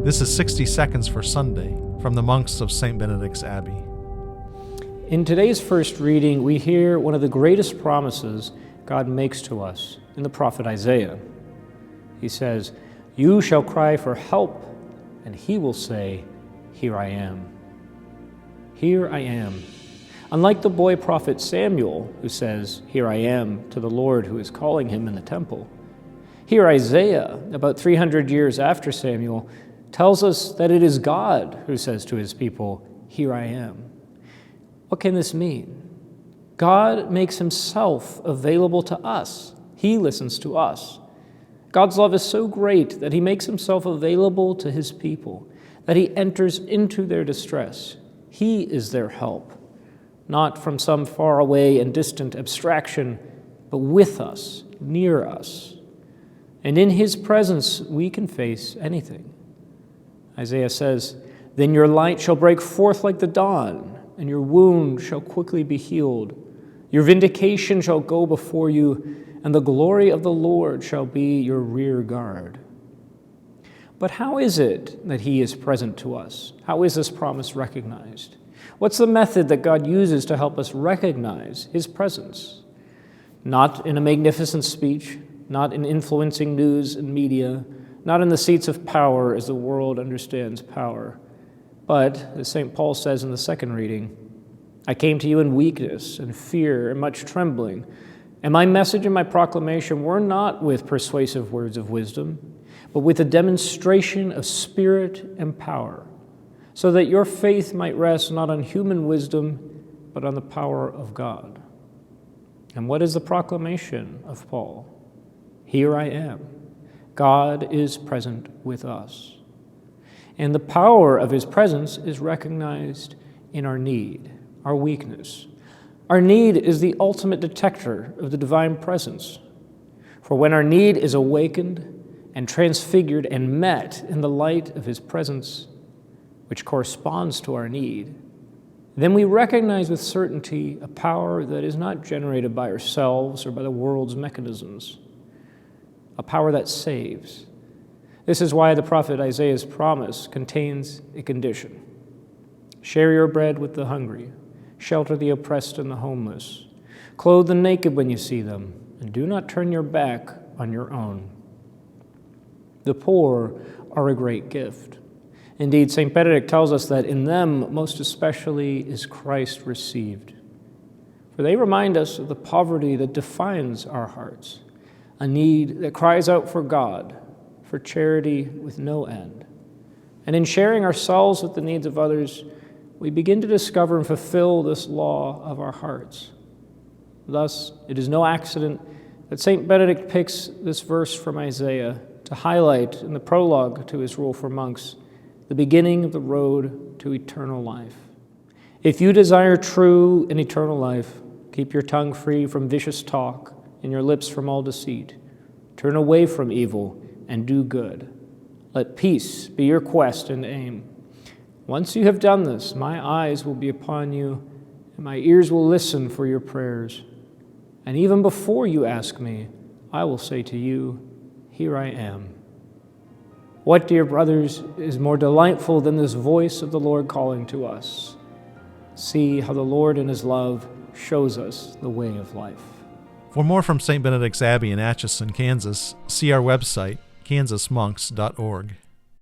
This is 60 Seconds for Sunday from the monks of St. Benedict's Abbey. In today's first reading, we hear one of the greatest promises God makes to us in the prophet Isaiah. He says, "You shall cry for help, and he will say, 'Here I am.'" Here I am. Unlike the boy prophet Samuel, who says, "Here I am," to the Lord who is calling him in the temple, here Isaiah, about 300 years after Samuel, tells us that it is God who says to his people, "Here I am." What can this mean? God makes himself available to us. He listens to us. God's love is so great that he makes himself available to his people, that he enters into their distress. He is their help, not from some faraway and distant abstraction, but with us, near us. And in his presence, we can face anything. Isaiah says, "Then your light shall break forth like the dawn, and your wound shall quickly be healed. Your vindication shall go before you, and the glory of the Lord shall be your rear guard." But how is it that he is present to us? How is this promise recognized? What's the method that God uses to help us recognize his presence? Not in a magnificent speech, not in influencing news and media, not in the seats of power as the world understands power, but, as St. Paul says in the second reading, "I came to you in weakness and fear and much trembling, and my message and my proclamation were not with persuasive words of wisdom, but with a demonstration of spirit and power, so that your faith might rest not on human wisdom, but on the power of God." And what is the proclamation of Paul? Here I am. God is present with us. And the power of his presence is recognized in our need, our weakness. Our need is the ultimate detector of the divine presence. For when our need is awakened and transfigured and met in the light of his presence, which corresponds to our need, then we recognize with certainty a power that is not generated by ourselves or by the world's mechanisms, a power that saves. This is why the prophet Isaiah's promise contains a condition. Share your bread with the hungry, shelter the oppressed and the homeless, clothe the naked when you see them, and do not turn your back on your own. The poor are a great gift. Indeed, St. Benedict tells us that in them most especially is Christ received. For they remind us of the poverty that defines our hearts, a need that cries out for God, for charity with no end. And in sharing ourselves with the needs of others, we begin to discover and fulfill this law of our hearts. Thus, it is no accident that St. Benedict picks this verse from Isaiah to highlight in the prologue to his Rule for Monks the beginning of the road to eternal life. If you desire true and eternal life, keep your tongue free from vicious talk and your lips from all deceit. Turn away from evil and do good. Let peace be your quest and aim. Once you have done this, my eyes will be upon you, and my ears will listen for your prayers. And even before you ask me, I will say to you, 'Here I am.'" What, dear brothers, is more delightful than this voice of the Lord calling to us? See how the Lord in his love shows us the way of life. For more from St. Benedict's Abbey in Atchison, Kansas, see our website, kansasmonks.org.